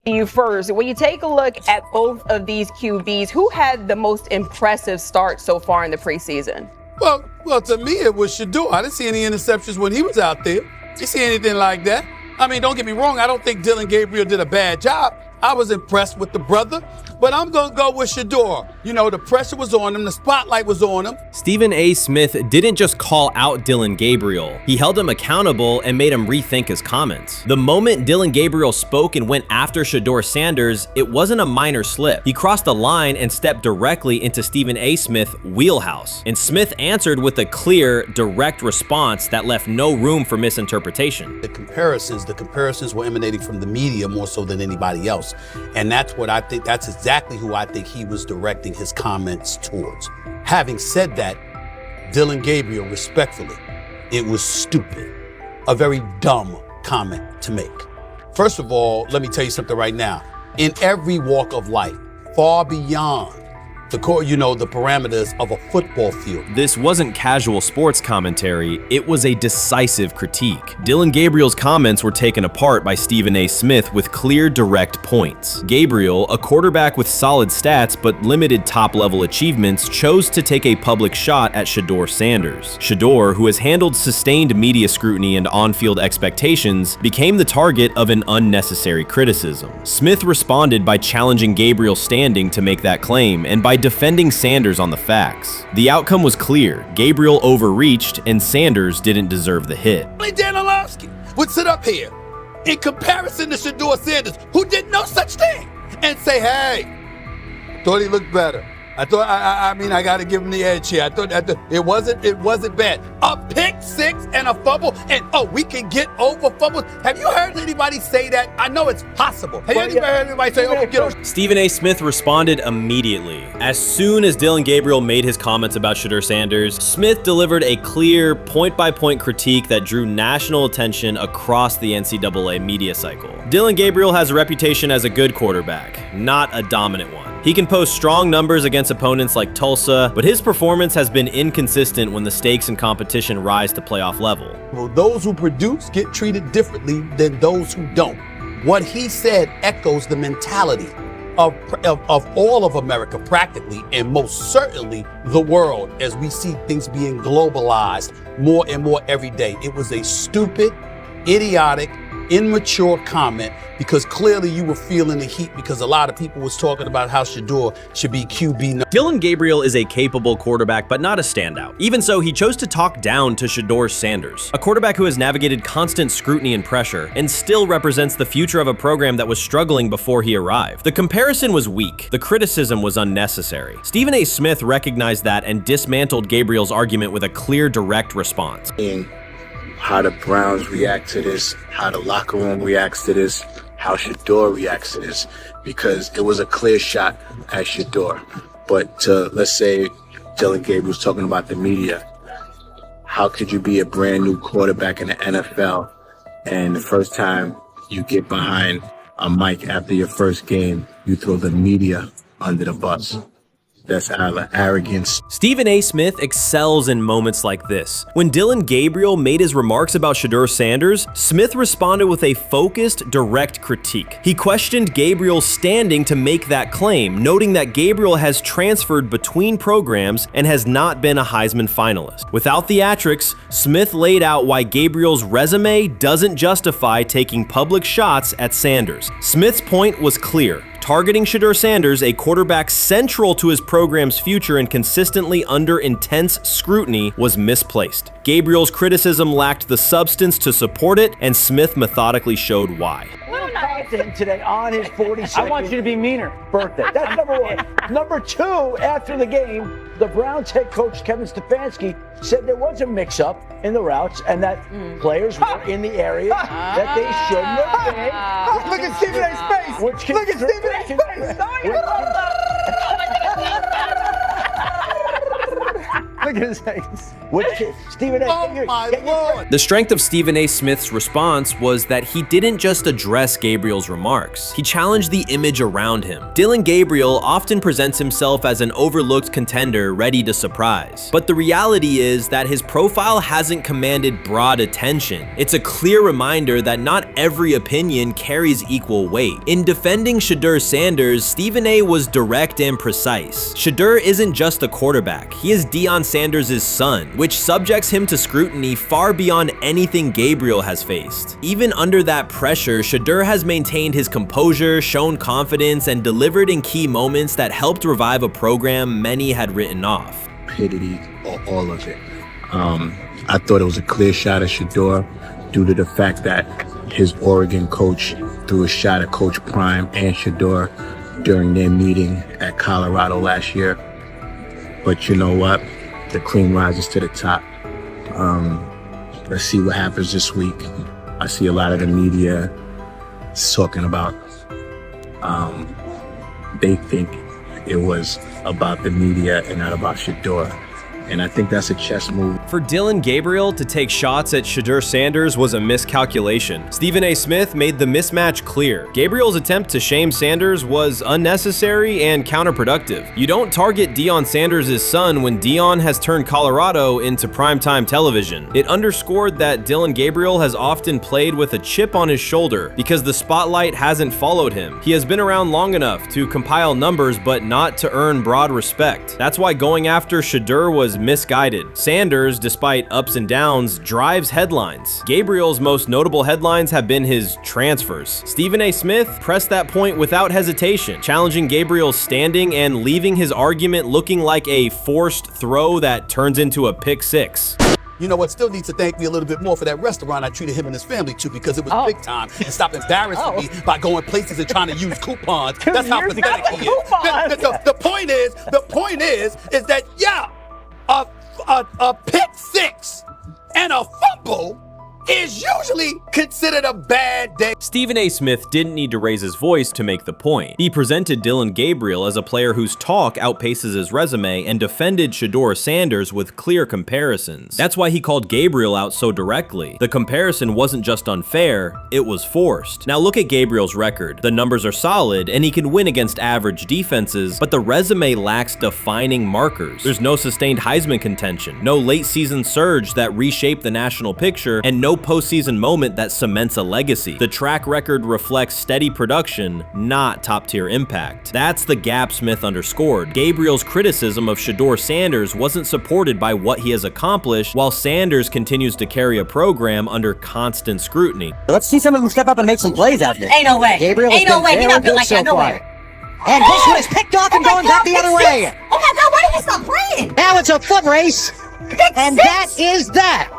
You first, when you take a look at both of these QBs, who had the most impressive start so far in the preseason? Well, to me, it was Shedeur. I didn't see any interceptions when he was out there. Didn't see anything like that. I mean, don't get me wrong. I don't think Dillon Gabriel did a bad job. I was impressed with the brother, but I'm going to go with Shedeur. You know, the pressure was on him. The spotlight was on him. Stephen A. Smith didn't just call out Dillon Gabriel. He held him accountable and made him rethink his comments. The moment Dillon Gabriel spoke and went after Shedeur Sanders, it wasn't a minor slip. He crossed the line and stepped directly into Stephen A. Smith's wheelhouse. And Smith answered with a clear, direct response that left no room for misinterpretation. The comparisons were emanating from the media more so than anybody else. And that's what I think, that's exactly who I think he was directing his comments towards. Having said that, Dillon Gabriel, respectfully, it was stupid. A very dumb comment to make. First of all, let me tell you something right now. In every walk of life, far beyond the parameters of a football field. This wasn't casual sports commentary, it was a decisive critique. Dillon Gabriel's comments were taken apart by Stephen A. Smith with clear, direct points. Gabriel, a quarterback with solid stats but limited top-level achievements, chose to take a public shot at Shedeur Sanders. Shedeur, who has handled sustained media scrutiny and on-field expectations, became the target of an unnecessary criticism. Smith responded by challenging Gabriel's standing to make that claim, and by defending Sanders on the facts. The outcome was clear. Gabriel overreached, and Sanders didn't deserve the hit. Dan Orlovsky would sit up here in comparison to Shedeur Sanders, who did no such thing, and say, hey, thought he looked better. I got to give him the edge here. I thought it wasn't bad. A pick six and a fumble, and we can get over fumbles. Have you heard anybody say that? I know it's possible. Have you ever heard anybody say, we get over? Stephen A. Smith responded immediately. As soon as Dillon Gabriel made his comments about Shedeur Sanders, Smith delivered a clear, point-by-point critique that drew national attention across the NCAA media cycle. Dillon Gabriel has a reputation as a good quarterback, not a dominant one. He can post strong numbers against opponents like Tulsa, but his performance has been inconsistent when the stakes and competition rise to playoff level. Well, those who produce get treated differently than those who don't. What he said echoes the mentality of all of America practically, and most certainly the world, as we see things being globalized more and more every day. It was a stupid, idiotic, immature comment, because clearly you were feeling the heat because a lot of people was talking about how Shedeur should be QB. Dillon Gabriel is a capable quarterback, but not a standout. Even so, he chose to talk down to Shedeur Sanders, a quarterback who has navigated constant scrutiny and pressure and still represents the future of a program that was struggling before he arrived. The comparison was weak. The criticism was unnecessary. Stephen A. Smith recognized that and dismantled Gabriel's argument with a clear, direct response. How the Browns react to this, how the locker room reacts to this, how Shedeur reacts to this, because it was a clear shot at Shedeur. But let's say Dillon Gabriel's talking about the media. How could you be a brand new quarterback in the NFL and the first time you get behind a mic after your first game, you throw the media under the bus? That's arrogance. Stephen A. Smith excels in moments like this. When Dillon Gabriel made his remarks about Shedeur Sanders, Smith responded with a focused, direct critique. He questioned Gabriel's standing to make that claim, noting that Gabriel has transferred between programs and has not been a Heisman finalist. Without theatrics, Smith laid out why Gabriel's resume doesn't justify taking public shots at Sanders. Smith's point was clear. Targeting Shedeur Sanders, a quarterback central to his program's future and consistently under intense scrutiny, was misplaced. Gabriel's criticism lacked the substance to support it, and Smith methodically showed why. Content today on his 42nd I want you to be meaner. Birthday. That's number one. Number two, after the game, the Browns head coach Kevin Stefanski said there was a mix-up in the routes and that players were in the area that they shouldn't have been. Look at Stephen A's face. Look at Stephen A's face. Look at Stephen A. Oh my Lord. The strength of Stephen A. Smith's response was that he didn't just address Gabriel's remarks. He challenged the image around him. Dillon Gabriel often presents himself as an overlooked contender ready to surprise. But the reality is that his profile hasn't commanded broad attention. It's a clear reminder that not every opinion carries equal weight. In defending Shedeur Sanders, Stephen A. was direct and precise. Shedeur isn't just a quarterback. He is Deion Sanders' son, which subjects him to scrutiny far beyond anything Gabriel has faced. Even under that pressure, Shedeur has maintained his composure, shown confidence, and delivered in key moments that helped revive a program many had written off. Stupidity, all of it. I thought it was a clear shot at Shedeur due to the fact that his Oregon coach threw a shot at Coach Prime and Shedeur during their meeting at Colorado last year. But you know what? The cream rises to the top. Let's see what happens this week. I see a lot of the media talking about they think it was about the media and not about Shedeur. And I think that's a chess move. For Dillon Gabriel to take shots at Shedeur Sanders was a miscalculation. Stephen A. Smith made the mismatch clear. Gabriel's attempt to shame Sanders was unnecessary and counterproductive. You don't target Deion Sanders' son when Deion has turned Colorado into primetime television. It underscored that Dillon Gabriel has often played with a chip on his shoulder because the spotlight hasn't followed him. He has been around long enough to compile numbers but not to earn broad respect. That's why going after Shedeur was misguided. Sanders, despite ups and downs, drives headlines. Gabriel's most notable headlines have been his transfers. Stephen A. Smith pressed that point without hesitation, challenging Gabriel's standing and leaving his argument looking like a forced throw that turns into a pick six. You know what? Still needs to thank me a little bit more for that restaurant I treated him and his family to, because it was big time, and stop embarrassing me by going places and trying to use coupons. That's how pathetic he is. The point is that a pick six and a fumble is usually considered a bad day. Stephen A. Smith didn't need to raise his voice to make the point. He presented Dillon Gabriel as a player whose talk outpaces his resume and defended Shedeur Sanders with clear comparisons. That's why he called Gabriel out so directly. The comparison wasn't just unfair, it was forced. Now look at Gabriel's record. The numbers are solid and he can win against average defenses, but the resume lacks defining markers. There's no sustained Heisman contention, no late season surge that reshaped the national picture, and no postseason moment that cements a legacy. The track record reflects steady production, not top-tier impact. That's the gap Smith underscored. Gabriel's criticism of Shedeur Sanders wasn't supported by what he has accomplished, while Sanders continues to carry a program under constant scrutiny. Let's see some of them step up and make some plays out there. Ain't no way. Gabriel Ain't no way. He's not built like that. No way. And this one is picked off and going back the other way. Oh my God, why did he stop playing? Now it's a foot race. And that is that.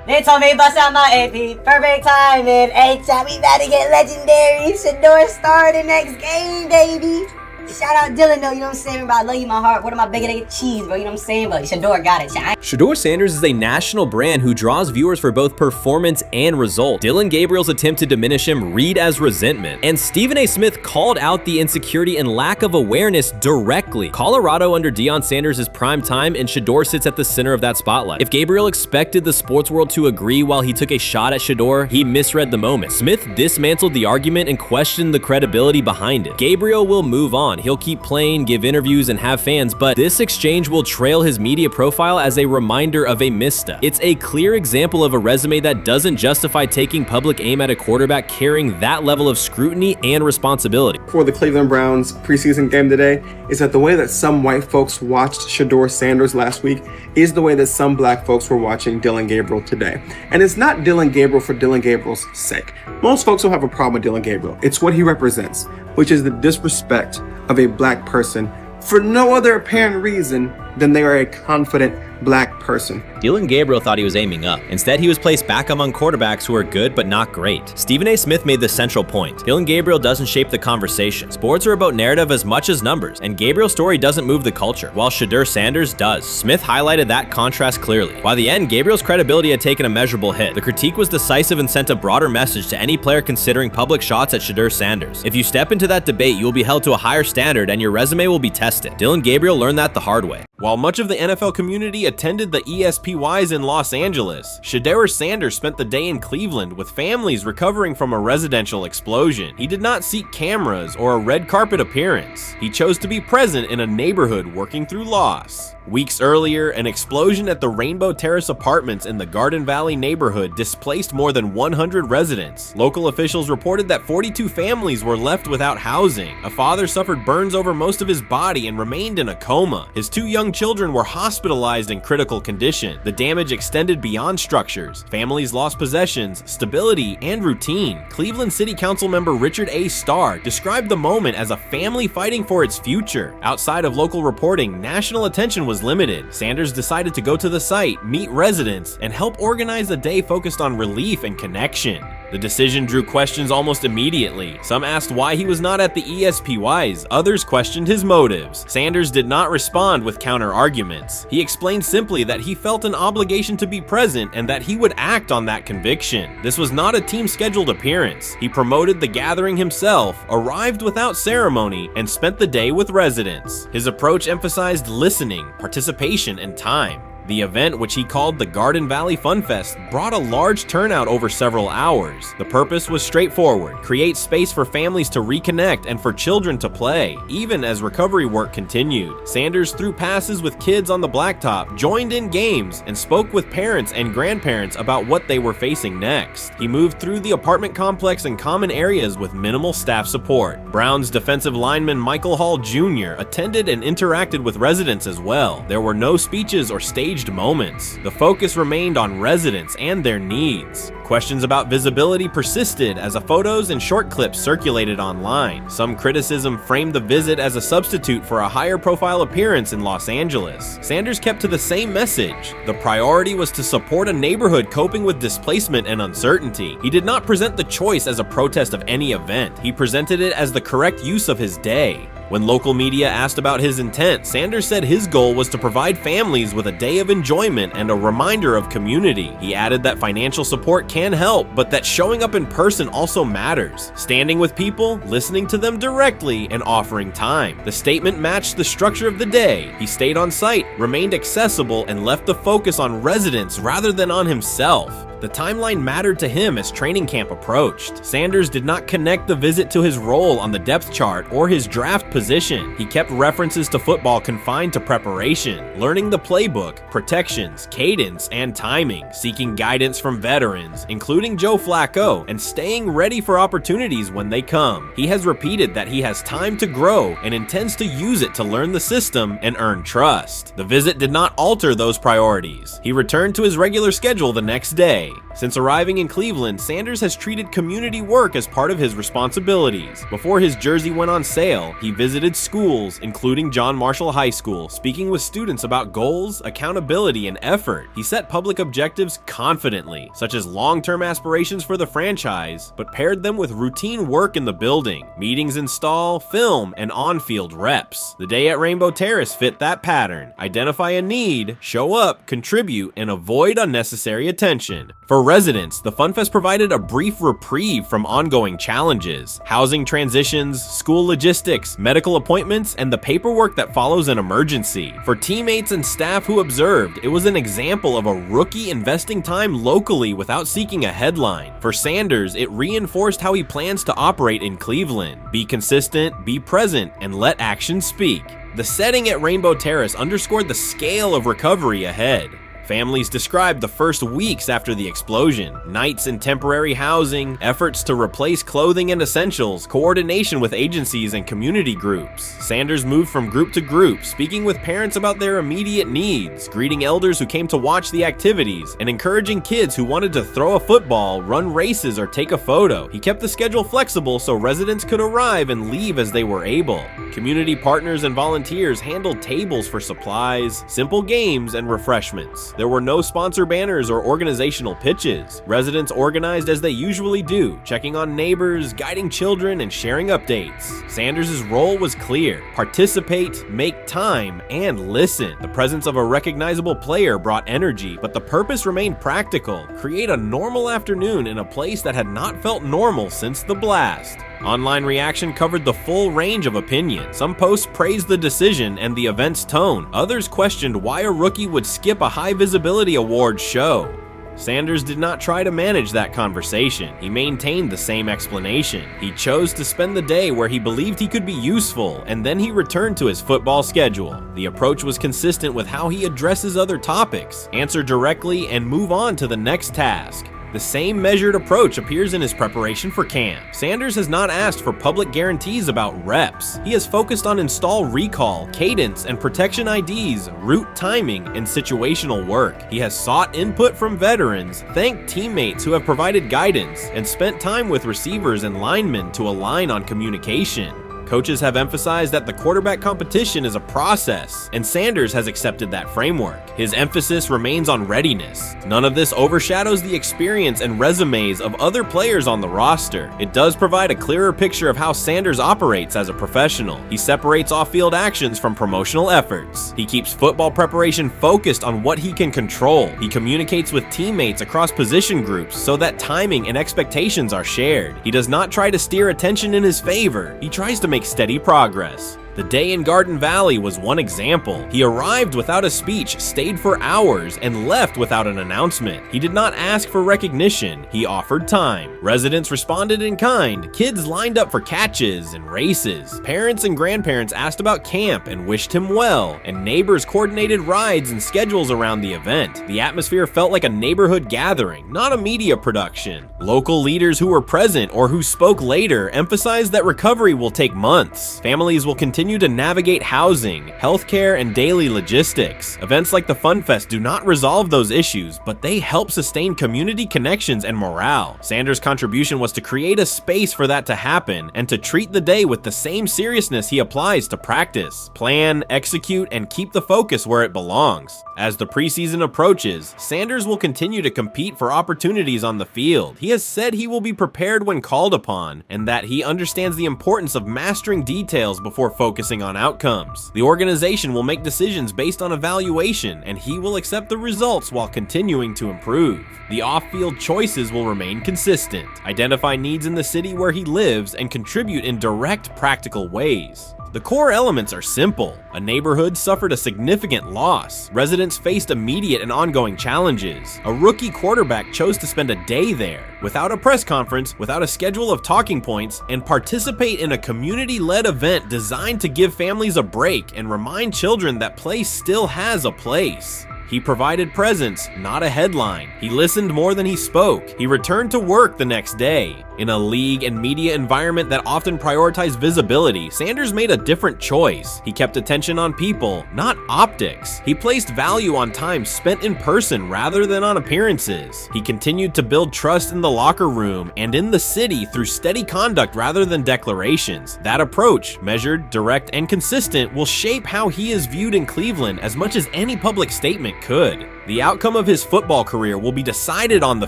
They told me bust out my AP, perfect timing. H-shot, we about to get legendary. Shedeur start the next game, baby. Shout out Dillon though, you know what I'm saying? Bro, I love you, my heart. What am I bigger than cheese, bro? You know what I'm saying? But Shedeur got it. Shedeur Sanders is a national brand who draws viewers for both performance and result. Dillon Gabriel's attempt to diminish him read as resentment. And Stephen A. Smith called out the insecurity and lack of awareness directly. Colorado under Deion Sanders is prime time, and Shedeur sits at the center of that spotlight. If Gabriel expected the sports world to agree while he took a shot at Shedeur, he misread the moment. Smith dismantled the argument and questioned the credibility behind it. Gabriel will move on. He'll keep playing, give interviews, and have fans, but this exchange will trail his media profile as a reminder of a misstep. It's a clear example of a resume that doesn't justify taking public aim at a quarterback carrying that level of scrutiny and responsibility. For the Cleveland Browns preseason game today is that the way that some white folks watched Shedeur Sanders last week is the way that some black folks were watching Dillon Gabriel today. And it's not Dillon Gabriel for Dillon Gabriel's sake. Most folks don't have a problem with Dillon Gabriel. It's what he represents, which is the disrespect of a black person for no other apparent reason than they are a confident black person. Dillon Gabriel thought he was aiming up. Instead, he was placed back among quarterbacks who are good but not great. Stephen A. Smith made the central point. Dillon Gabriel doesn't shape the conversation. Sports are about narrative as much as numbers, and Gabriel's story doesn't move the culture, while Shedeur Sanders does. Smith highlighted that contrast clearly. By the end, Gabriel's credibility had taken a measurable hit. The critique was decisive and sent a broader message to any player considering public shots at Shedeur Sanders. If you step into that debate, you will be held to a higher standard and your resume will be tested. Dillon Gabriel learned that the hard way. While much of the NFL community attended the ESPYs in Los Angeles, Shedeur Sanders spent the day in Cleveland with families recovering from a residential explosion. He did not seek cameras or a red carpet appearance. He chose to be present in a neighborhood working through loss. Weeks earlier, an explosion at the Rainbow Terrace apartments in the Garden Valley neighborhood displaced more than 100 residents. Local officials reported that 42 families were left without housing. A father suffered burns over most of his body and remained in a coma. His 2 young children were hospitalized in critical condition. The damage extended beyond structures. Families lost possessions, stability, and routine. Cleveland City Council member Richard A. Starr described the moment as a family fighting for its future. Outside of local reporting, national attention was limited. Sanders decided to go to the site, meet residents, and help organize a day focused on relief and connection. The decision drew questions almost immediately. Some asked why he was not at the ESPYs, others questioned his motives. Sanders did not respond with counter-arguments. He explained simply that he felt an obligation to be present and that he would act on that conviction. This was not a team-scheduled appearance. He promoted the gathering himself, arrived without ceremony, and spent the day with residents. His approach emphasized listening, participation, and time. The event, which he called the Garden Valley Fun Fest, brought a large turnout over several hours. The purpose was straightforward: create space for families to reconnect and for children to play, even as recovery work continued. Sanders threw passes with kids on the blacktop, joined in games, and spoke with parents and grandparents about what they were facing next. He moved through the apartment complex and common areas with minimal staff support. Browns defensive lineman Michael Hall Jr. attended and interacted with residents as well. There were no speeches or staged moments. The focus remained on residents and their needs. Questions about visibility persisted as photos and short clips circulated online. Some criticism framed the visit as a substitute for a higher profile appearance in Los Angeles. Sanders kept to the same message. The priority was to support a neighborhood coping with displacement and uncertainty. He did not present the choice as a protest of any event. He presented it as the correct use of his day. When local media asked about his intent, Sanders said his goal was to provide families with a day of enjoyment and a reminder of community. He added that financial support can help, but that showing up in person also matters. Standing with people, listening to them directly, and offering time. The statement matched the structure of the day. He stayed on site, remained accessible, and left the focus on residents rather than on himself. The timeline mattered to him as training camp approached. Sanders did not connect the visit to his role on the depth chart or his draft position. He kept references to football confined to preparation, learning the playbook, protections, cadence, and timing, seeking guidance from veterans, including Joe Flacco, and staying ready for opportunities when they come. He has repeated that he has time to grow and intends to use it to learn the system and earn trust. The visit did not alter those priorities. He returned to his regular schedule the next day. Since arriving in Cleveland, Sanders has treated community work as part of his responsibilities. Before his jersey went on sale, he visited schools, including John Marshall High School, speaking with students about goals, accountability, and effort. He set public objectives confidently, such as long-term aspirations for the franchise, but paired them with routine work in the building, meetings in stall, film, and on-field reps. The day at Rainbow Terrace fit that pattern. Identify a need, show up, contribute, and avoid unnecessary attention. For residents, the FunFest provided a brief reprieve from ongoing challenges: housing transitions, school logistics, medical appointments, and the paperwork that follows an emergency. For teammates and staff who observed, it was an example of a rookie investing time locally without seeking a headline. For Sanders, it reinforced how he plans to operate in Cleveland: be consistent, be present, and let actions speak. The setting at Rainbow Terrace underscored the scale of recovery ahead. Families described the first weeks after the explosion: nights in temporary housing, efforts to replace clothing and essentials, coordination with agencies and community groups. Sanders moved from group to group, speaking with parents about their immediate needs, greeting elders who came to watch the activities, and encouraging kids who wanted to throw a football, run races, or take a photo. He kept the schedule flexible so residents could arrive and leave as they were able. Community partners and volunteers handled tables for supplies, simple games, and refreshments. There were no sponsor banners or organizational pitches. Residents organized as they usually do, checking on neighbors, guiding children, and sharing updates. Sanders' role was clear: participate, make time, and listen. The presence of a recognizable player brought energy, but the purpose remained practical: create a normal afternoon in a place that had not felt normal since the blast. Online reaction covered the full range of opinion. Some posts praised the decision and the event's tone. Others questioned why a rookie would skip a high-visibility awards show. Sanders did not try to manage that conversation. He maintained the same explanation. He chose to spend the day where he believed he could be useful, and then he returned to his football schedule. The approach was consistent with how he addresses other topics, answer directly, and move on to the next task. The same measured approach appears in his preparation for camp. Sanders has not asked for public guarantees about reps. He has focused on install recall, cadence, and protection IDs, route timing, and situational work. He has sought input from veterans, thanked teammates who have provided guidance, and spent time with receivers and linemen to align on communication. Coaches have emphasized that the quarterback competition is a process, and Sanders has accepted that framework. His emphasis remains on readiness. None of this overshadows the experience and resumes of other players on the roster. It does provide a clearer picture of how Sanders operates as a professional. He separates off-field actions from promotional efforts. He keeps football preparation focused on what he can control. He communicates with teammates across position groups so that timing and expectations are shared. He does not try to steer attention in his favor. He tries to make steady progress. The day in Garden Valley was one example. He arrived without a speech, stayed for hours, and left without an announcement. He did not ask for recognition. He offered time. Residents responded in kind. Kids lined up for catches and races. Parents and grandparents asked about camp and wished him well, and neighbors coordinated rides and schedules around the event. The atmosphere felt like a neighborhood gathering, not a media production. Local leaders who were present or who spoke later emphasized that recovery will take months. Families will continue to navigate housing, healthcare, and daily logistics. Events like the Fun Fest do not resolve those issues, but they help sustain community connections and morale. Sanders' contribution was to create a space for that to happen and to treat the day with the same seriousness he applies to practice, plan, execute, and keep the focus where it belongs. As the preseason approaches, Sanders will continue to compete for opportunities on the field. He has said he will be prepared when called upon, and that he understands the importance of mastering details before focusing on outcomes. The organization will make decisions based on evaluation, and he will accept the results while continuing to improve. The off-field choices will remain consistent, identify needs in the city where he lives, and contribute in direct, practical ways. The core elements are simple. A neighborhood suffered a significant loss. Residents faced immediate and ongoing challenges. A rookie quarterback chose to spend a day there, without a press conference, without a schedule of talking points, and participate in a community-led event designed to give families a break and remind children that play still has a place. He provided presence, not a headline. He listened more than he spoke. He returned to work the next day. In a league and media environment that often prioritize visibility, Sanders made a different choice. He kept attention on people, not optics. He placed value on time spent in person rather than on appearances. He continued to build trust in the locker room and in the city through steady conduct rather than declarations. That approach, measured, direct, and consistent, will shape how he is viewed in Cleveland as much as any public statement could. The outcome of his football career will be decided on the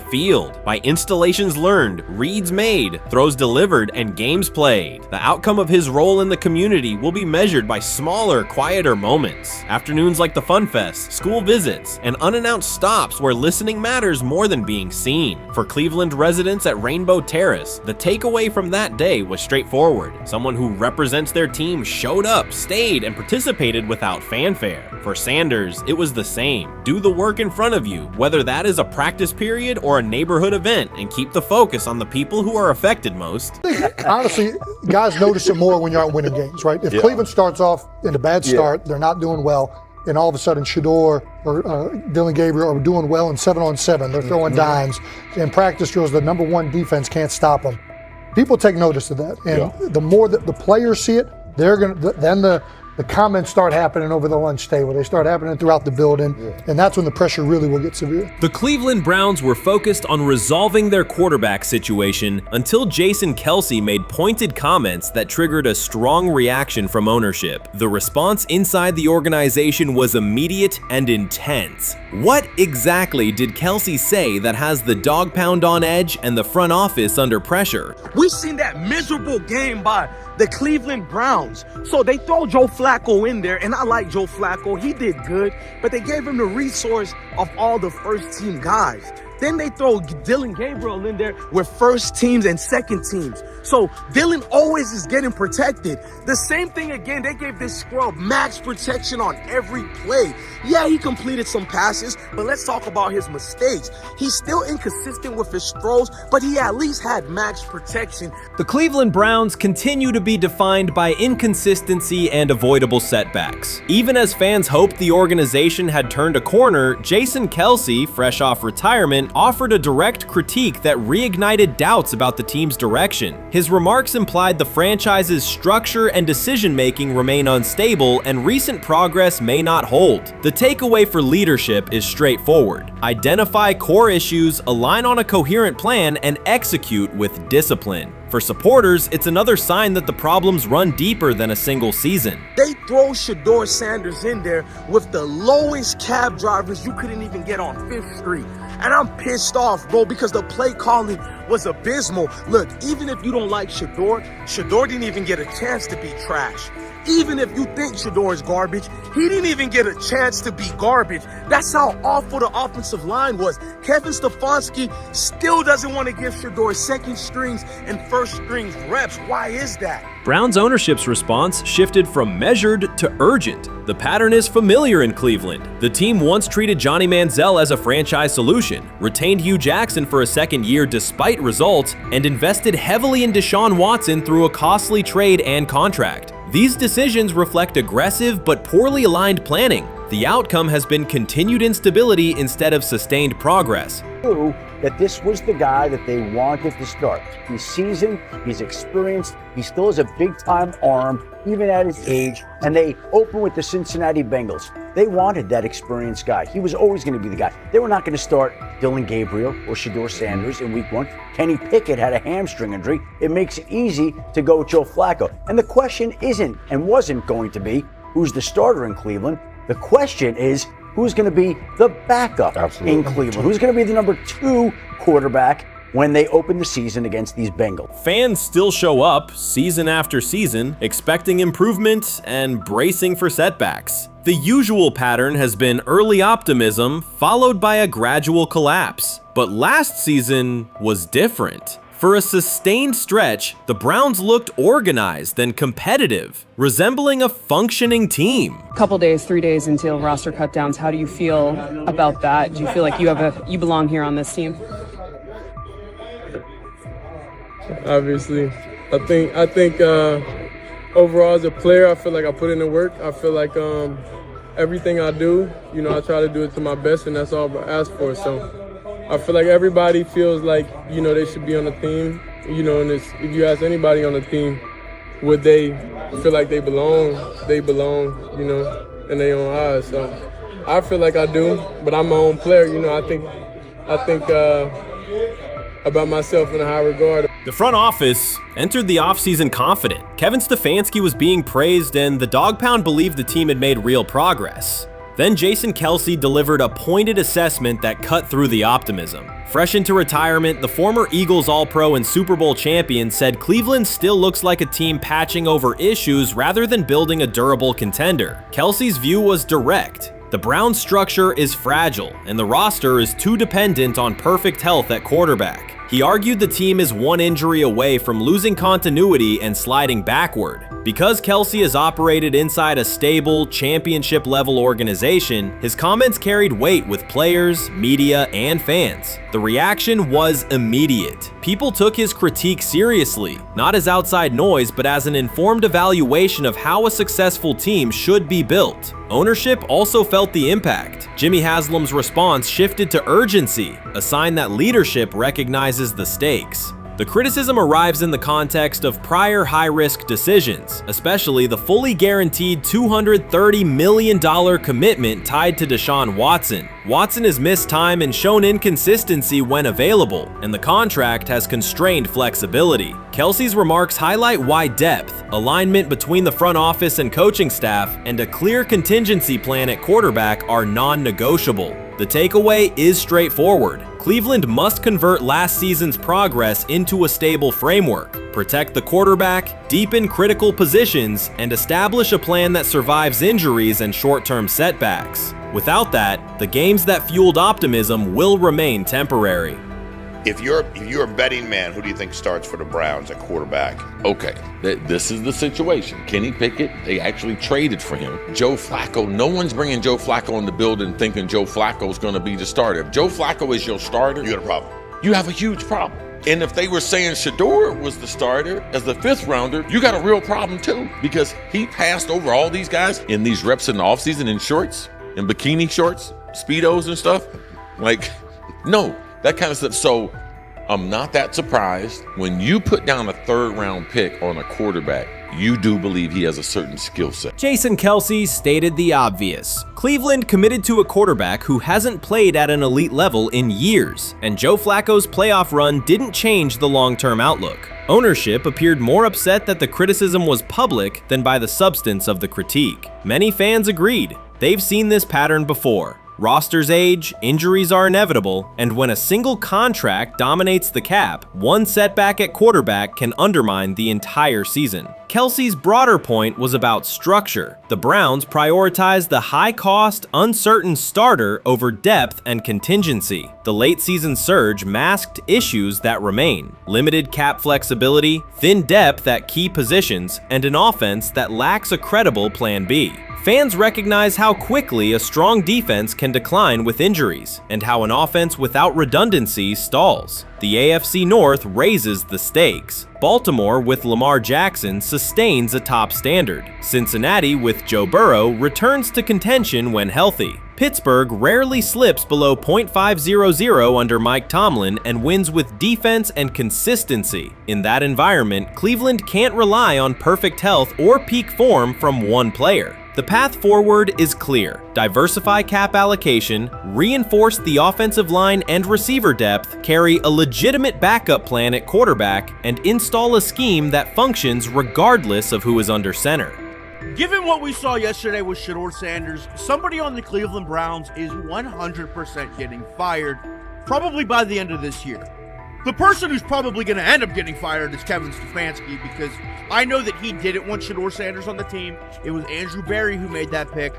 field by installations learned, reads made, throws delivered, and games played. The outcome of his role in the community will be measured by smaller, quieter moments. Afternoons like the Fun Fest, school visits, and unannounced stops where listening matters more than being seen. For Cleveland residents at Rainbow Terrace, the takeaway from that day was straightforward. Someone who represents their team showed up, stayed, and participated without fanfare. For Sanders, it was the same. Do the work in front of you, whether that is a practice period or a neighborhood event, and keep the focus on the people who are affected most. Honestly, guys notice it more when you're out winning games, right? If Cleveland starts off in a bad start, they're not doing well, and all of a sudden Shedeur or Dillon Gabriel are doing well in 7-on-7, they're throwing dimes. In practice drills, the number one defense can't stop them. People take notice of that, and the more that the players see it, they're gonna then the comments start happening over the lunch table. They start happening throughout the building, and that's when the pressure really will get severe. The Cleveland Browns were focused on resolving their quarterback situation until Jason Kelce made pointed comments that triggered a strong reaction from ownership. The response inside the organization was immediate and intense. What exactly did Kelce say that has the dog pound on edge and the front office under pressure? We've seen that miserable game by the Cleveland Browns. So they throw Joe Flacco in there, and I like Joe Flacco. He did good, but they gave him the resource of all the first-team guys. Then they throw Dillon Gabriel in there with first teams and second teams. So Dillon always is getting protected. The same thing again, they gave this scrub max protection on every play. Yeah, he completed some passes, but let's talk about his mistakes. He's still inconsistent with his throws, but he at least had max protection. The Cleveland Browns continue to be defined by inconsistency and avoidable setbacks. Even as fans hoped the organization had turned a corner, Jason Kelce, fresh off retirement, offered a direct critique that reignited doubts about the team's direction. His remarks implied the franchise's structure and decision-making remain unstable and recent progress may not hold. The takeaway for leadership is straightforward. Identify core issues, align on a coherent plan, and execute with discipline. For supporters, it's another sign that the problems run deeper than a single season. They throw Shedeur Sanders in there with the lowest cab drivers you couldn't even get on 5th Street. And I'm pissed off, bro, because the play calling was abysmal. Look, even if you don't like Shedeur didn't even get a chance to be trash. Even if you think Shedeur is garbage, he didn't even get a chance to be garbage. That's how awful the offensive line was. Kevin Stefanski still doesn't want to give Shedeur second strings and first strings reps. Why is that? Browns ownership's response shifted from measured to urgent. The pattern is familiar in Cleveland. The team once treated Johnny Manziel as a franchise solution, retained Hugh Jackson for a second year despite results, and invested heavily in Deshaun Watson through a costly trade and contract. These decisions reflect aggressive but poorly aligned planning. The outcome has been continued instability instead of sustained progress. That this was the guy that they wanted to start. He's seasoned, he's experienced, he still has a big-time arm, even at his age, and they open with the Cincinnati Bengals. They wanted that experienced guy. He was always going to be the guy. They were not going to start Dillon Gabriel or Shedeur Sanders in week 1. Kenny Pickett had a hamstring injury. It makes it easy to go with Joe Flacco. And the question isn't and wasn't going to be who's the starter in Cleveland. The question is, who's going to be the backup in Cleveland? Who's going to be the number 2 quarterback when they open the season against these Bengals? Fans still show up season after season, expecting improvement and bracing for setbacks. The usual pattern has been early optimism followed by a gradual collapse. But last season was different. For a sustained stretch, the Browns looked organized and competitive, resembling a functioning team. Couple days, 3 days until roster cutdowns. How do you feel about that? Do you feel like you belong here on this team? Obviously, I think overall as a player, I feel like I put in the work. I feel like everything I do, I try to do it to my best, and that's all I ask for. So I feel like everybody feels like, they should be on the team, and if you ask anybody on the team, would they feel like they belong, in their own eyes. So I feel like I do, but I'm my own player, I think about myself in a high regard. The front office entered the offseason confident. Kevin Stefanski was being praised and the Dog Pound believed the team had made real progress. Then Jason Kelce delivered a pointed assessment that cut through the optimism. Fresh into retirement, the former Eagles All-Pro and Super Bowl champion said Cleveland still looks like a team patching over issues rather than building a durable contender. Kelce's view was direct. The Browns' structure is fragile, and the roster is too dependent on perfect health at quarterback. He argued the team is one injury away from losing continuity and sliding backward. Because Kelce has operated inside a stable, championship-level organization, his comments carried weight with players, media, and fans. The reaction was immediate. People took his critique seriously, not as outside noise, but as an informed evaluation of how a successful team should be built. Ownership also felt the impact. Jimmy Haslam's response shifted to urgency, a sign that leadership recognizes the stakes. The criticism arrives in the context of prior high-risk decisions, especially the fully guaranteed $230 million commitment tied to Deshaun Watson. Watson has missed time and shown inconsistency when available, and the contract has constrained flexibility. Kelce's remarks highlight why depth, alignment between the front office and coaching staff, and a clear contingency plan at quarterback are non-negotiable. The takeaway is straightforward. Cleveland must convert last season's progress into a stable framework, protect the quarterback, deepen critical positions, and establish a plan that survives injuries and short-term setbacks. Without that, the games that fueled optimism will remain temporary. If you're a betting man, who do you think starts for the Browns at quarterback? Okay, this is the situation. Kenny Pickett, they actually traded for him. Joe Flacco, no one's bringing Joe Flacco in the building thinking Joe Flacco's going to be the starter. If Joe Flacco is your starter, you got a problem. You have a huge problem. And if they were saying Shedeur was the starter as the 5th rounder, you got a real problem too, because he passed over all these guys in these reps in the offseason in shorts, in bikini shorts, Speedos and stuff. Like, no. That kind of stuff. So I'm not that surprised. When you put down a 3rd round pick on a quarterback, you do believe he has a certain skill set. Jason Kelce stated the obvious. Cleveland committed to a quarterback who hasn't played at an elite level in years, and Joe Flacco's playoff run didn't change the long-term outlook. Ownership appeared more upset that the criticism was public than by the substance of the critique. Many fans agreed. They've seen this pattern before. Rosters age, injuries are inevitable, and when a single contract dominates the cap, one setback at quarterback can undermine the entire season. Kelce's broader point was about structure. The Browns prioritized the high-cost, uncertain starter over depth and contingency. The late-season surge masked issues that remain: limited cap flexibility, thin depth at key positions, and an offense that lacks a credible Plan B. Fans recognize how quickly a strong defense can decline with injuries, and how an offense without redundancy stalls. The AFC North raises the stakes. Baltimore with Lamar Jackson sustains a top standard. Cincinnati with Joe Burrow returns to contention when healthy. Pittsburgh rarely slips below .500 under Mike Tomlin and wins with defense and consistency. In that environment, Cleveland can't rely on perfect health or peak form from one player. The path forward is clear. Diversify cap allocation, reinforce the offensive line and receiver depth, carry a legitimate backup plan at quarterback, and install a scheme that functions regardless of who is under center. Given what we saw yesterday with Shedeur Sanders, somebody on the Cleveland Browns is 100% getting fired, probably by the end of this year. The person who's probably going to end up getting fired is Kevin Stefanski, because I know that he didn't want Shedeur Sanders on the team. It was Andrew Berry who made that pick.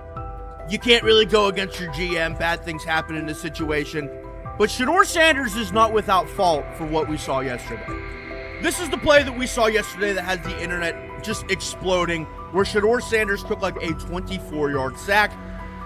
You can't really go against your GM. Bad things happen in this situation. But Shedeur Sanders is not without fault for what we saw yesterday. This is the play that we saw yesterday that has the internet just exploding, where Shedeur Sanders took like a 24-yard sack.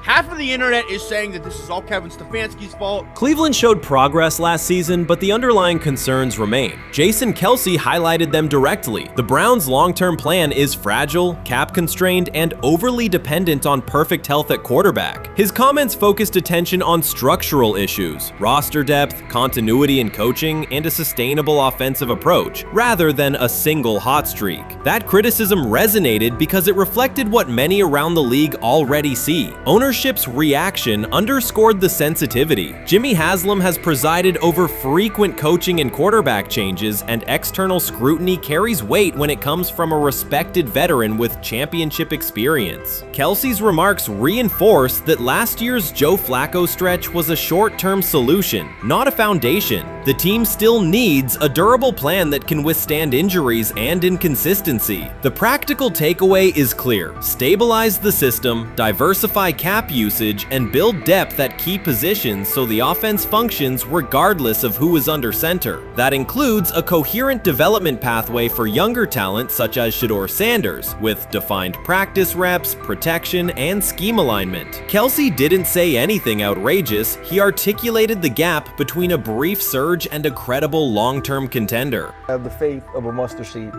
Half of the internet is saying that this is all Kevin Stefanski's fault. Cleveland showed progress last season, but the underlying concerns remain. Jason Kelce highlighted them directly. The Browns' long-term plan is fragile, cap-constrained, and overly dependent on perfect health at quarterback. His comments focused attention on structural issues, roster depth, continuity in coaching, and a sustainable offensive approach, rather than a single hot streak. That criticism resonated because it reflected what many around the league already see. Ownership's reaction underscored the sensitivity. Jimmy Haslam has presided over frequent coaching and quarterback changes, and external scrutiny carries weight when it comes from a respected veteran with championship experience. Kelce's remarks reinforce that last year's Joe Flacco stretch was a short-term solution, not a foundation. The team still needs a durable plan that can withstand injuries and inconsistency. The practical takeaway is clear: stabilize the system, diversify cap usage, and build depth at key positions so the offense functions regardless of who is under center. That includes a coherent development pathway for younger talent such as Shedeur Sanders, with defined practice reps, protection, and scheme alignment. Kelce didn't say anything outrageous. He articulated the gap between a brief surge and a credible long-term contender. I have the faith of a mustard seed.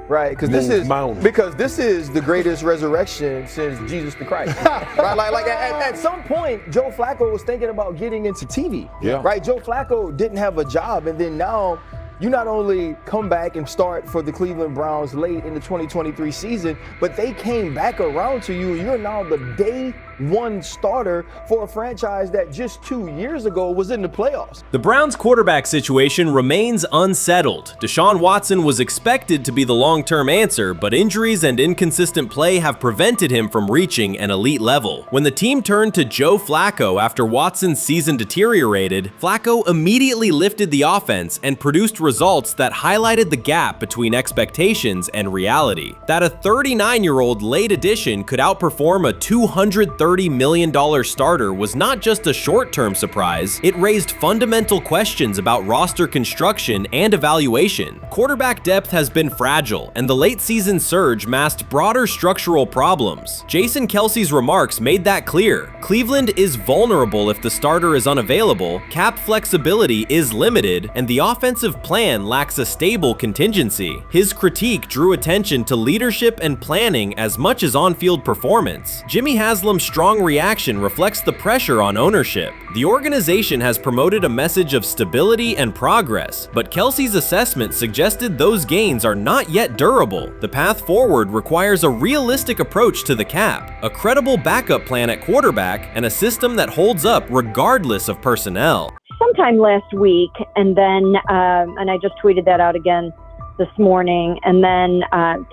Right, because this is the greatest resurrection since Jesus the Christ. Right, like at some point, Joe Flacco was thinking about getting into TV. Yeah. Right, Joe Flacco didn't have a job, and then now you not only come back and start for the Cleveland Browns late in the 2023 season, but they came back around to you. You're now the day one starter for a franchise that just 2 years ago was in the playoffs. The Browns' quarterback situation remains unsettled. Deshaun Watson was expected to be the long-term answer, but injuries and inconsistent play have prevented him from reaching an elite level. When the team turned to Joe Flacco after Watson's season deteriorated, Flacco immediately lifted the offense and produced results that highlighted the gap between expectations and reality. That a 39-year-old late addition could outperform a 230 $30 million starter was not just a short-term surprise, it raised fundamental questions about roster construction and evaluation. Quarterback depth has been fragile, and the late-season surge masked broader structural problems. Jason Kelce's remarks made that clear. Cleveland is vulnerable if the starter is unavailable, cap flexibility is limited, and the offensive plan lacks a stable contingency. His critique drew attention to leadership and planning as much as on-field performance. Jimmy Haslam's strong reaction reflects the pressure on ownership. The organization has promoted a message of stability and progress, but Kelce's assessment suggested those gains are not yet durable. The path forward requires a realistic approach to the cap, a credible backup plan at quarterback, and a system that holds up regardless of personnel. Sometime last week, and then, and I just tweeted that out again this morning, and then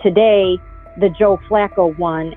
today, the Joe Flacco one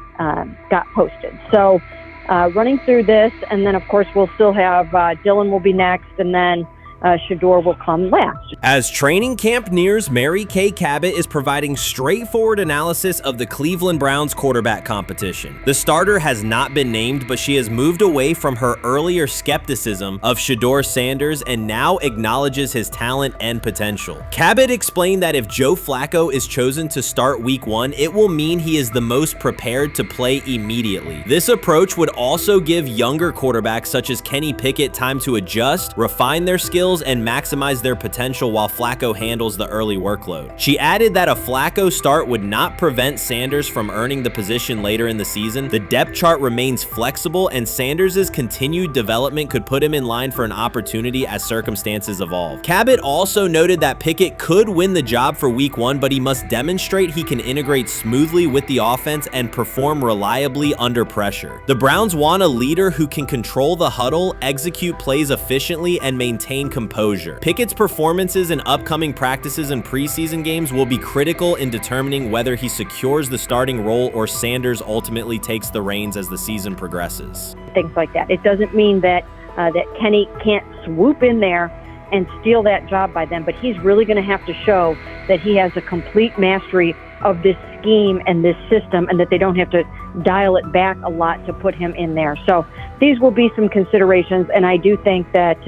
got posted. So running through this, and then of course we'll still have Dylan will be next, and then Shedeur will come last. As training camp nears, Mary Kay Cabot is providing straightforward analysis of the Cleveland Browns quarterback competition. The starter has not been named, but she has moved away from her earlier skepticism of Shedeur Sanders and now acknowledges his talent and potential. Cabot explained that if Joe Flacco is chosen to start week 1, it will mean he is the most prepared to play immediately. This approach would also give younger quarterbacks such as Kenny Pickett time to adjust, refine their skills, and maximize their potential while Flacco handles the early workload. She added that a Flacco start would not prevent Sanders from earning the position later in the season. The depth chart remains flexible, and Sanders' continued development could put him in line for an opportunity as circumstances evolve. Cabot also noted that Pickett could win the job for week 1, but he must demonstrate he can integrate smoothly with the offense and perform reliably under pressure. The Browns want a leader who can control the huddle, execute plays efficiently, and maintain composure. Pickett's performances in upcoming practices and preseason games will be critical in determining whether he secures the starting role or Sanders ultimately takes the reins as the season progresses. Things like that. It doesn't mean that that Kenny can't swoop in there and steal that job by them, but he's really going to have to show that he has a complete mastery of this scheme and this system, and that they don't have to dial it back a lot to put him in there. So these will be some considerations, and I do think that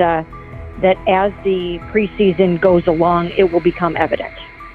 that as the preseason goes along, it will become evident.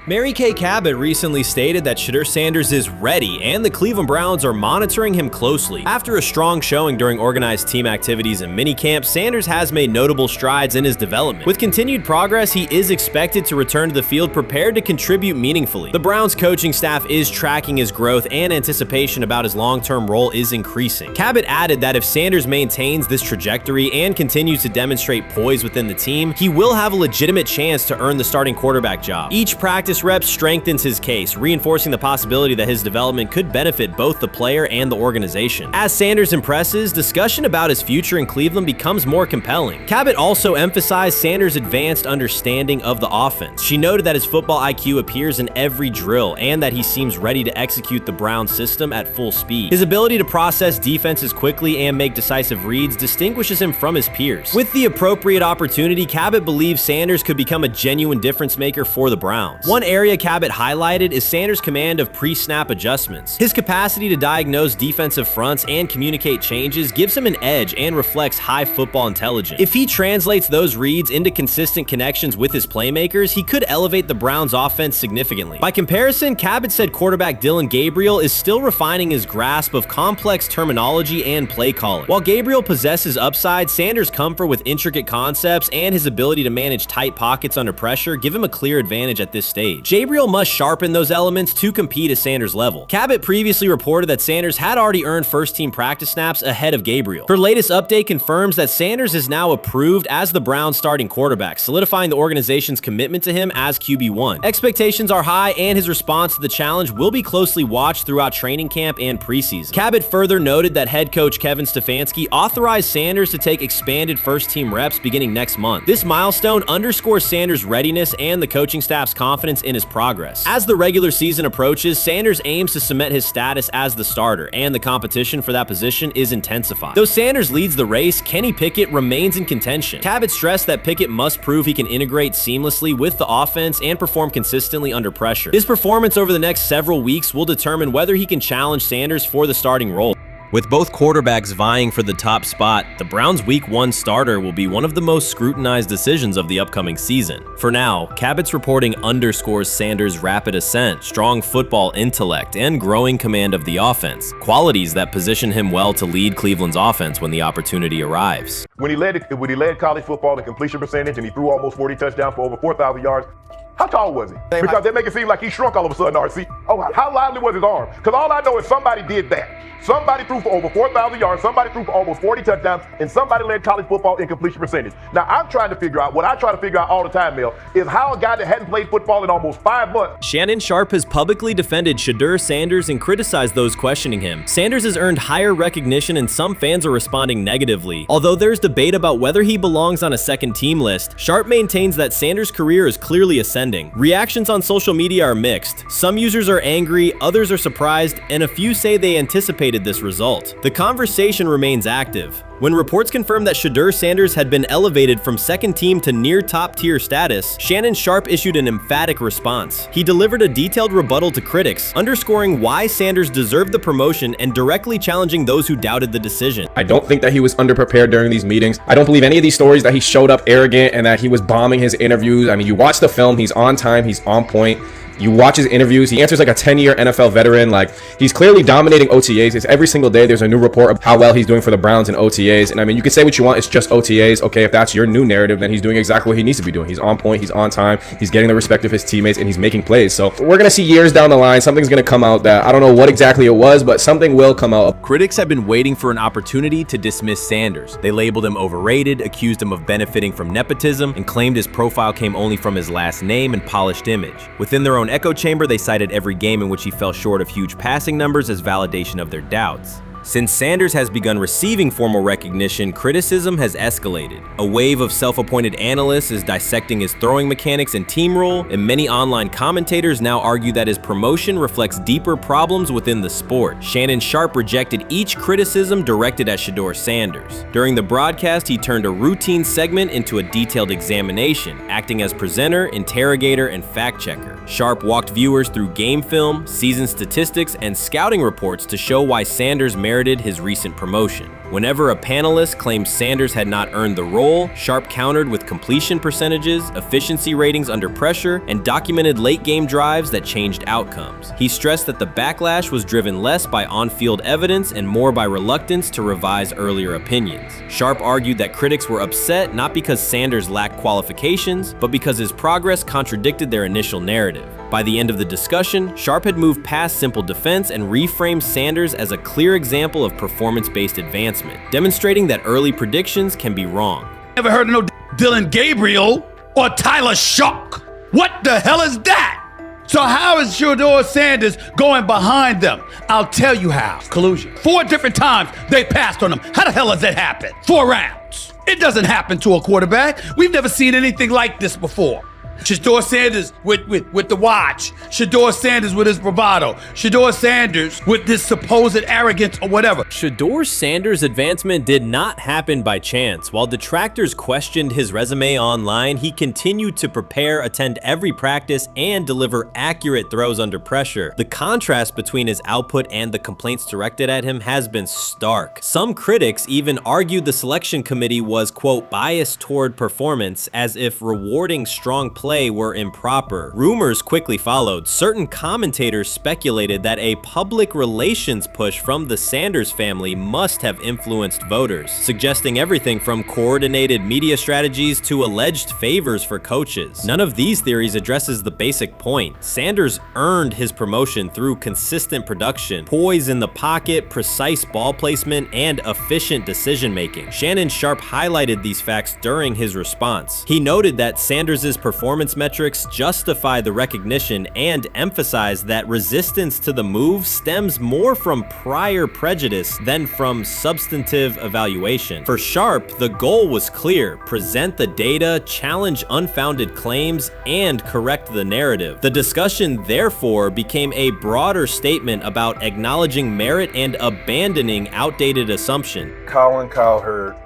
Mary Kay Cabot recently stated that Shedeur Sanders is ready, and the Cleveland Browns are monitoring him closely. After a strong showing during organized team activities and minicamp, Sanders has made notable strides in his development. With continued progress, he is expected to return to the field prepared to contribute meaningfully. The Browns coaching staff is tracking his growth, and anticipation about his long-term role is increasing. Cabot added that if Sanders maintains this trajectory and continues to demonstrate poise within the team, he will have a legitimate chance to earn the starting quarterback job. Each practice rep strengthens his case, reinforcing the possibility that his development could benefit both the player and the organization. As Sanders impresses, discussion about his future in Cleveland becomes more compelling. Cabot also emphasized Sanders' advanced understanding of the offense. She noted that his football IQ appears in every drill and that he seems ready to execute the Browns system at full speed. His ability to process defenses quickly and make decisive reads distinguishes him from his peers. With the appropriate opportunity, Cabot believes Sanders could become a genuine difference maker for the Browns. One area Cabot highlighted is Sanders' command of pre-snap adjustments. His capacity to diagnose defensive fronts and communicate changes gives him an edge and reflects high football intelligence. If he translates those reads into consistent connections with his playmakers, he could elevate the Browns' offense significantly. By comparison, Cabot said quarterback Dillon Gabriel is still refining his grasp of complex terminology and play calling. While Gabriel possesses upside, Sanders' comfort with intricate concepts and his ability to manage tight pockets under pressure give him a clear advantage at this stage. Gabriel must sharpen those elements to compete at Sanders' level. Cabot previously reported that Sanders had already earned first-team practice snaps ahead of Gabriel. Her latest update confirms that Sanders is now approved as the Browns' starting quarterback, solidifying the organization's commitment to him as QB1. Expectations are high, and his response to the challenge will be closely watched throughout training camp and preseason. Cabot further noted that head coach Kevin Stefanski authorized Sanders to take expanded first-team reps beginning next month. This milestone underscores Sanders' readiness and the coaching staff's confidence in his progress. As the regular season approaches, Sanders aims to cement his status as the starter, and the competition for that position is intensified. Though Sanders leads the race, Kenny Pickett remains in contention. Cabot stressed that Pickett must prove he can integrate seamlessly with the offense and perform consistently under pressure. His performance over the next several weeks will determine whether he can challenge Sanders for the starting role. With both quarterbacks vying for the top spot, the Browns' Week 1 starter will be one of the most scrutinized decisions of the upcoming season. For now, Cabot's reporting underscores Sanders' rapid ascent, strong football intellect, and growing command of the offense, qualities that position him well to lead Cleveland's offense when the opportunity arrives. When he led college football in completion percentage and he threw almost 40 touchdowns for over 4,000 yards, how tall was he? Because they make it seem like he shrunk all of a sudden, RC. Oh, how lively was his arm? Because all I know is somebody did that. Somebody threw for over 4,000 yards, somebody threw for almost 40 touchdowns, and somebody led college football in completion percentage. Now, I'm trying to figure out, what I try to figure out all the time, Mel, is how a guy that hadn't played football in almost 5 months. Shannon Sharpe has publicly defended Shedeur Sanders and criticized those questioning him. Sanders has earned higher recognition and some fans are responding negatively. Although there's debate about whether he belongs on a second team list, Sharpe maintains that Sanders' career is clearly ascending. Reactions on social media are mixed. Some users are angry, others are surprised, and a few say they anticipated this result. The conversation remains active. When reports confirmed that Shedeur Sanders had been elevated from second team to near top tier status, Shannon Sharpe issued an emphatic response. He delivered a detailed rebuttal to critics, underscoring why Sanders deserved the promotion and directly challenging those who doubted the decision. I don't think that he was underprepared during these meetings. I don't believe any of these stories that he showed up arrogant and that he was bombing his interviews. I mean, you watch the film, he's on time, he's on point. You watch his interviews, he answers like a 10-year NFL veteran. Like, he's clearly dominating OTAs. It's every single day there's a new report of how well he's doing for the Browns in OTAs. And I mean, you can say what you want, it's just OTAs. Okay, if that's your new narrative, then he's doing exactly what he needs to be doing. He's on point, he's on time, he's getting the respect of his teammates, and he's making plays. So we're gonna see years down the line, something's gonna come out that I don't know what exactly it was, but something will come out. Critics have been waiting for an opportunity to dismiss Sanders. They labeled him overrated, accused him of benefiting from nepotism, and claimed his profile came only from his last name and polished image. Within their own echo chamber, they cited every game in which he fell short of huge passing numbers as validation of their doubts. Since Sanders has begun receiving formal recognition, criticism has escalated. A wave of self-appointed analysts is dissecting his throwing mechanics and team role, and many online commentators now argue that his promotion reflects deeper problems within the sport. Shannon Sharpe rejected each criticism directed at Shedeur Sanders. During the broadcast, he turned a routine segment into a detailed examination, acting as presenter, interrogator, and fact-checker. Sharpe walked viewers through game film, season statistics, and scouting reports to show why Sanders merited his recent promotion. Whenever a panelist claimed Sanders had not earned the role, Sharpe countered with completion percentages, efficiency ratings under pressure, and documented late-game drives that changed outcomes. He stressed that the backlash was driven less by on-field evidence and more by reluctance to revise earlier opinions. Sharpe argued that critics were upset not because Sanders lacked qualifications, but because his progress contradicted their initial narrative. By the end of the discussion, Sharpe had moved past simple defense and reframed Sanders as a clear example of performance-based advancement, demonstrating that early predictions can be wrong. Never heard of no Dylan Gabriel or Tyler Shock. What the hell is that? So how is Shedeur Sanders going behind them? I'll tell you how. Collusion. 4 different times they passed on him. How the hell does that happen? 4 rounds. It doesn't happen to a quarterback. We've never seen anything like this before. Shedeur Sanders with the watch. Shedeur Sanders with his bravado. Shedeur Sanders with this supposed arrogance or whatever. Shedeur Sanders' advancement did not happen by chance. While detractors questioned his resume online, he continued to prepare, attend every practice, and deliver accurate throws under pressure. The contrast between his output and the complaints directed at him has been stark. Some critics even argued the selection committee was, quote, biased toward performance, as if rewarding strong play were improper. Rumors quickly followed. Certain commentators speculated that a public relations push from the Sanders family must have influenced voters, suggesting everything from coordinated media strategies to alleged favors for coaches. None of these theories addresses the basic point. Sanders earned his promotion through consistent production, poise in the pocket, precise ball placement, and efficient decision-making. Shannon Sharpe highlighted these facts during his response. He noted that Sanders' performance metrics justify the recognition and emphasize that resistance to the move stems more from prior prejudice than from substantive evaluation. For Sharpe, the goal was clear: present the data, challenge unfounded claims, and correct the narrative. The discussion therefore became a broader statement about acknowledging merit and abandoning outdated assumption. Colin Cowherd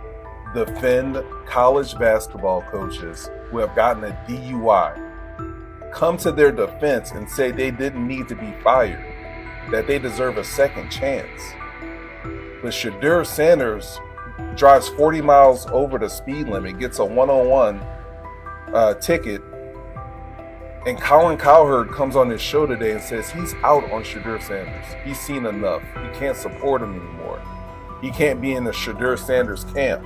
defend college basketball coaches who have gotten a DUI, come to their defense and say they didn't need to be fired, that they deserve a second chance. But Shedeur Sanders drives 40 miles over the speed limit, gets a one-on-one ticket, and Colin Cowherd comes on his show today and says he's out on Shedeur Sanders. He's seen enough. He can't support him anymore. He can't be in the Shedeur Sanders camp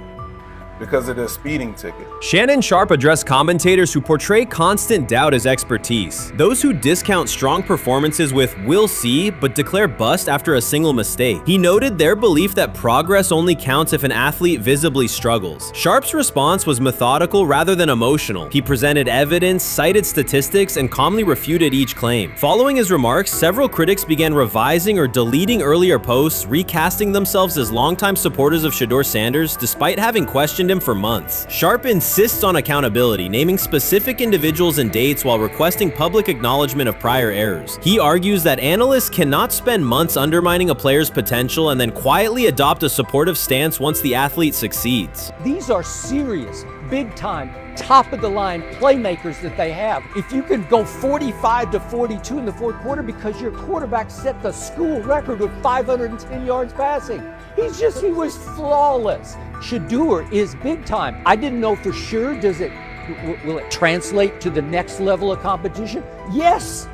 because of the speeding ticket. Shannon Sharpe addressed commentators who portray constant doubt as expertise. Those who discount strong performances with "we'll see" but declare bust after a single mistake. He noted their belief that progress only counts if an athlete visibly struggles. Sharpe's response was methodical rather than emotional. He presented evidence, cited statistics, and calmly refuted each claim. Following his remarks, several critics began revising or deleting earlier posts, recasting themselves as longtime supporters of Shedeur Sanders despite having questioned him for months. Sharpe insists on accountability, naming specific individuals and dates while requesting public acknowledgement of prior errors. He argues that analysts cannot spend months undermining a player's potential and then quietly adopt a supportive stance once the athlete succeeds. These are serious, big-time, top-of-the-line playmakers that they have. If you can go 45-42 in the fourth quarter because your quarterback set the school record with 510 yards passing. He was flawless. Shedeur is big time. I didn't know for sure, will it translate to the next level of competition? Yes,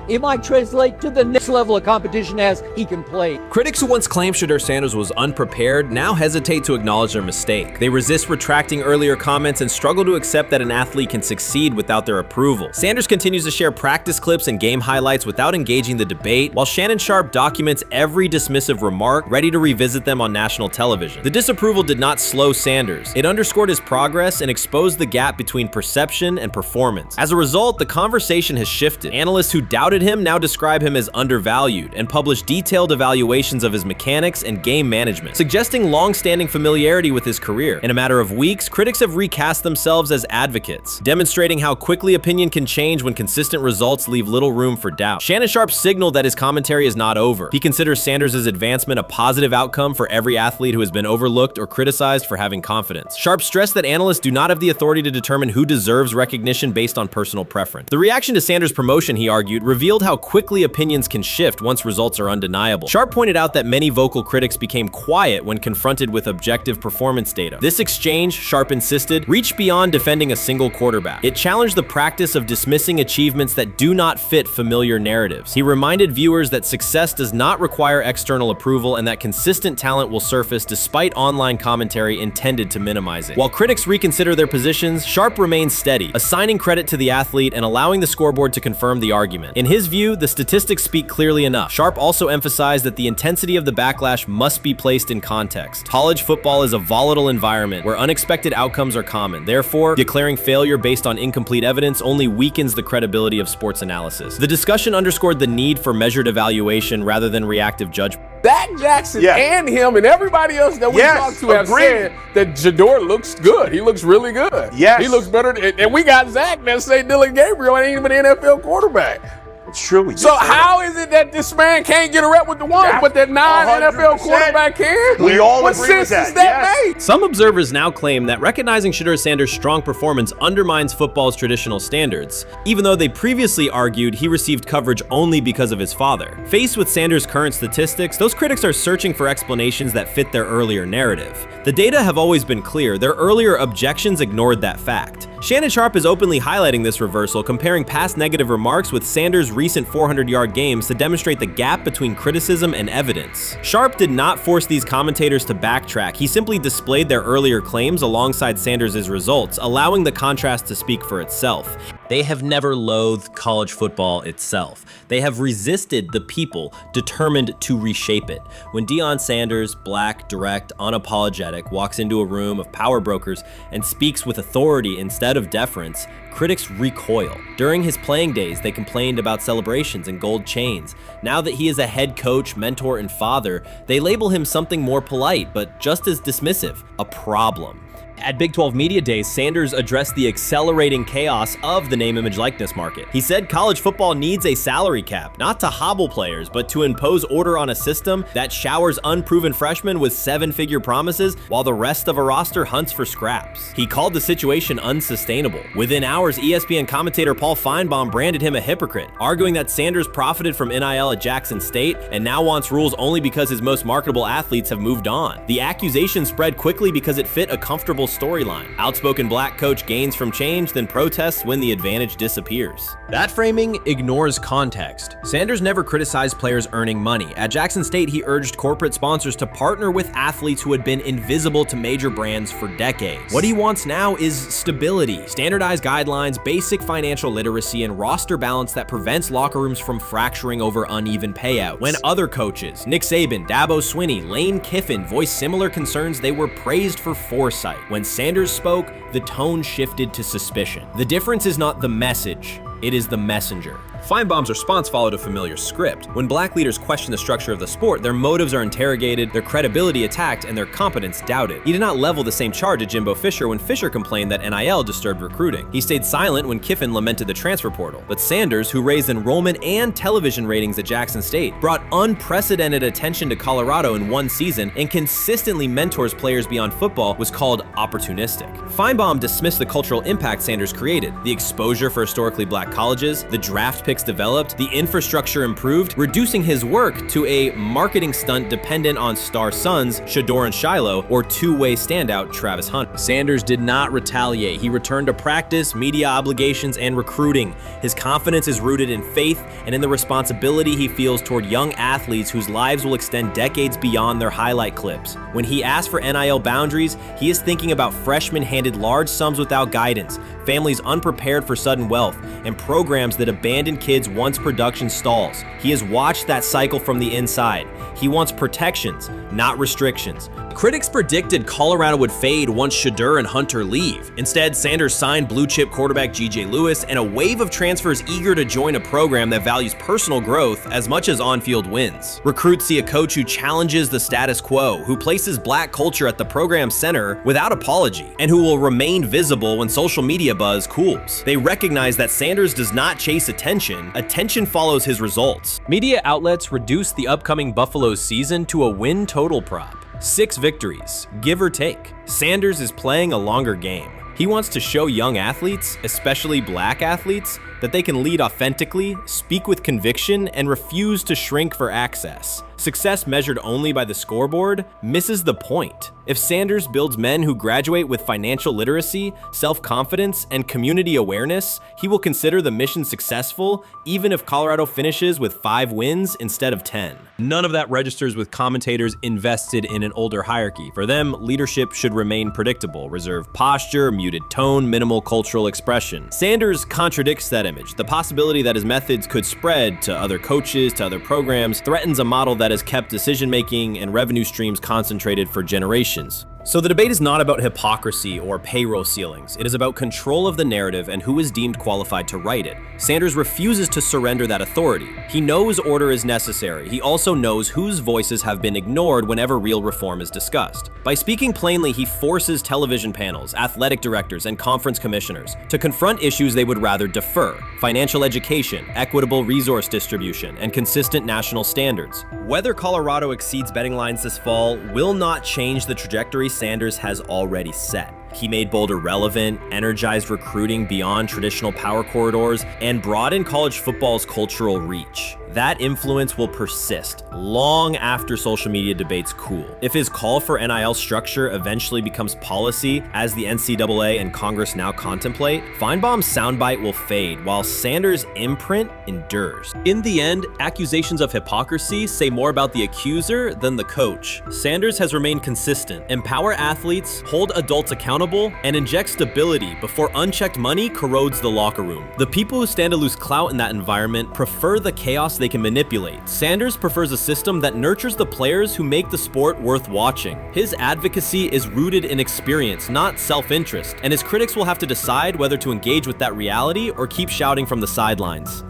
it might translate to the next level of competition as he can play. Critics who once claimed Shedeur Sanders was unprepared now hesitate to acknowledge their mistake. They resist retracting earlier comments and struggle to accept that an athlete can succeed without their approval. Sanders continues to share practice clips and game highlights without engaging the debate, while Shannon Sharpe documents every dismissive remark, ready to revisit them on national television. The disapproval did not slow Sanders. It underscored his progress and exposed the gap between perception and performance. As a result, the conversation has shifted. Analysts who doubted him now describe him as undervalued and publish detailed evaluations of his mechanics and game management, suggesting long-standing familiarity with his career. In a matter of weeks, critics have recast themselves as advocates, demonstrating how quickly opinion can change when consistent results leave little room for doubt. Shannon Sharpe signaled that his commentary is not over. He considers Sanders' advancement a positive outcome for every athlete who has been overlooked or criticized for having confidence. Sharpe stressed that analysts do not have the authority to determine who deserves recognition based on personal preference. The reaction to Sanders' promotion, he argued, revealed how quickly opinions can shift once results are undeniable. Sharpe pointed out that many vocal critics became quiet when confronted with objective performance data. This exchange, Sharpe insisted, reached beyond defending a single quarterback. It challenged the practice of dismissing achievements that do not fit familiar narratives. He reminded viewers that success does not require external approval and that consistent talent will surface despite online commentary intended to minimize it. While critics reconsider their positions, Sharpe remains steady, assigning credit to the athlete and allowing the scoreboard to confirm the argument. In his view, the statistics speak clearly enough. Sharpe also emphasized that the intensity of the backlash must be placed in context. College football is a volatile environment where unexpected outcomes are common. Therefore, declaring failure based on incomplete evidence only weakens the credibility of sports analysis. The discussion underscored the need for measured evaluation rather than reactive judgment. Dak Jackson and him and everybody else that we talked to have said that Shedeur looks good. He looks really good. He looks better. And we got Zach that say Dylan Gabriel ain't even an NFL quarterback. It's true. So how is it that this man can't get a rep with the ones, but that non-NFL quarterback can? We all what agree with sense that. does that make? Some observers now claim that recognizing Shedeur Sanders' strong performance undermines football's traditional standards, even though they previously argued he received coverage only because of his father. Faced with Sanders' current statistics, those critics are searching for explanations that fit their earlier narrative. The data have always been clear. Their earlier objections ignored that fact. Shannon Sharpe is openly highlighting this reversal, comparing past negative remarks with Sanders' recent 400-yard games to demonstrate the gap between criticism and evidence. Sharpe did not force these commentators to backtrack. He simply displayed their earlier claims alongside Sanders' results, allowing the contrast to speak for itself. They have never loathed college football itself. They have resisted the people determined to reshape it. When Deion Sanders, black, direct, unapologetic, walks into a room of power brokers and speaks with authority instead of deference, critics recoil. During his playing days, they complained about celebrations and gold chains. Now that he is a head coach, mentor, and father, they label him something more polite, but just as dismissive, a problem. At Big 12 Media Days, Sanders addressed the accelerating chaos of the name, image, likeness market. He said college football needs a salary cap, not to hobble players, but to impose order on a system that showers unproven freshmen with seven-figure promises while the rest of a roster hunts for scraps. He called the situation unsustainable. Within hours, ESPN commentator Paul Feinbaum branded him a hypocrite, arguing that Sanders profited from NIL at Jackson State and now wants rules only because his most marketable athletes have moved on. The accusation spread quickly because it fit a comfortable storyline. Outspoken black coach gains from change, then protests when the advantage disappears. That framing ignores context. Sanders never criticized players earning money. At Jackson State, he urged corporate sponsors to partner with athletes who had been invisible to major brands for decades. What he wants now is stability, standardized guidelines, basic financial literacy, and roster balance that prevents locker rooms from fracturing over uneven payouts. When other coaches, Nick Saban, Dabo Swinney, Lane Kiffin, voiced similar concerns, they were praised for foresight. When Sanders spoke, the tone shifted to suspicion. The difference is not the message, it is the messenger. Feinbaum's response followed a familiar script. When black leaders question the structure of the sport, their motives are interrogated, their credibility attacked, and their competence doubted. He did not level the same charge at Jimbo Fisher when Fisher complained that NIL disturbed recruiting. He stayed silent when Kiffin lamented the transfer portal. But Sanders, who raised enrollment and television ratings at Jackson State, brought unprecedented attention to Colorado in one season and consistently mentors players beyond football, was called opportunistic. Feinbaum dismissed the cultural impact Sanders created, the exposure for historically black colleges, the draft picks developed, the infrastructure improved, reducing his work to a marketing stunt dependent on star sons Shedeur and Shiloh or two-way standout Travis Hunter. Sanders did not retaliate. He returned to practice, media obligations, and recruiting. His confidence is rooted in faith and in the responsibility he feels toward young athletes whose lives will extend decades beyond their highlight clips. When he asks for NIL boundaries, he is thinking about freshmen handed large sums without guidance, families unprepared for sudden wealth, and programs that abandon kids once production stalls. He has watched that cycle from the inside. He wants protections, not restrictions. Critics predicted Colorado would fade once Shedeur and Hunter leave. Instead, Sanders signed blue-chip quarterback G.J. Lewis and a wave of transfers eager to join a program that values personal growth as much as on-field wins. Recruits see a coach who challenges the status quo, who places black culture at the program's center without apology, and who will remain visible when social media buzz cools. They recognize that Sanders does not chase attention, attention follows his results. Media outlets reduced the upcoming Buffalo season to a win total prop. 6 victories, give or take. Sanders is playing a longer game. He wants to show young athletes, especially black athletes, that they can lead authentically, speak with conviction, and refuse to shrink for access. Success measured only by the scoreboard misses the point. If Sanders builds men who graduate with financial literacy, self-confidence, and community awareness, he will consider the mission successful, even if Colorado finishes with 5 wins instead of 10. None of that registers with commentators invested in an older hierarchy. For them, leadership should remain predictable, reserved posture, muted tone, minimal cultural expression. Sanders contradicts that image. The possibility that his methods could spread to other coaches, to other programs, threatens a model that has kept decision-making and revenue streams concentrated for generations. So the debate is not about hypocrisy or payroll ceilings. It is about control of the narrative and who is deemed qualified to write it. Sanders refuses to surrender that authority. He knows order is necessary. He also knows whose voices have been ignored whenever real reform is discussed. By speaking plainly, he forces television panels, athletic directors, and conference commissioners to confront issues they would rather defer: financial education, equitable resource distribution, and consistent national standards. Whether Colorado exceeds betting lines this fall will not change the trajectory Sanders has already set. He made Boulder relevant, energized recruiting beyond traditional power corridors, and broadened college football's cultural reach. That influence will persist long after social media debates cool. If his call for NIL structure eventually becomes policy, as the NCAA and Congress now contemplate, Feinbaum's soundbite will fade, while Sanders' imprint endures. In the end, accusations of hypocrisy say more about the accuser than the coach. Sanders has remained consistent: empower athletes, hold adults accountable, and inject stability before unchecked money corrodes the locker room. The people who stand to lose clout in that environment prefer the chaos they can manipulate. Sanders prefers a system that nurtures the players who make the sport worth watching. His advocacy is rooted in experience, not self-interest, and his critics will have to decide whether to engage with that reality or keep shouting from the sidelines.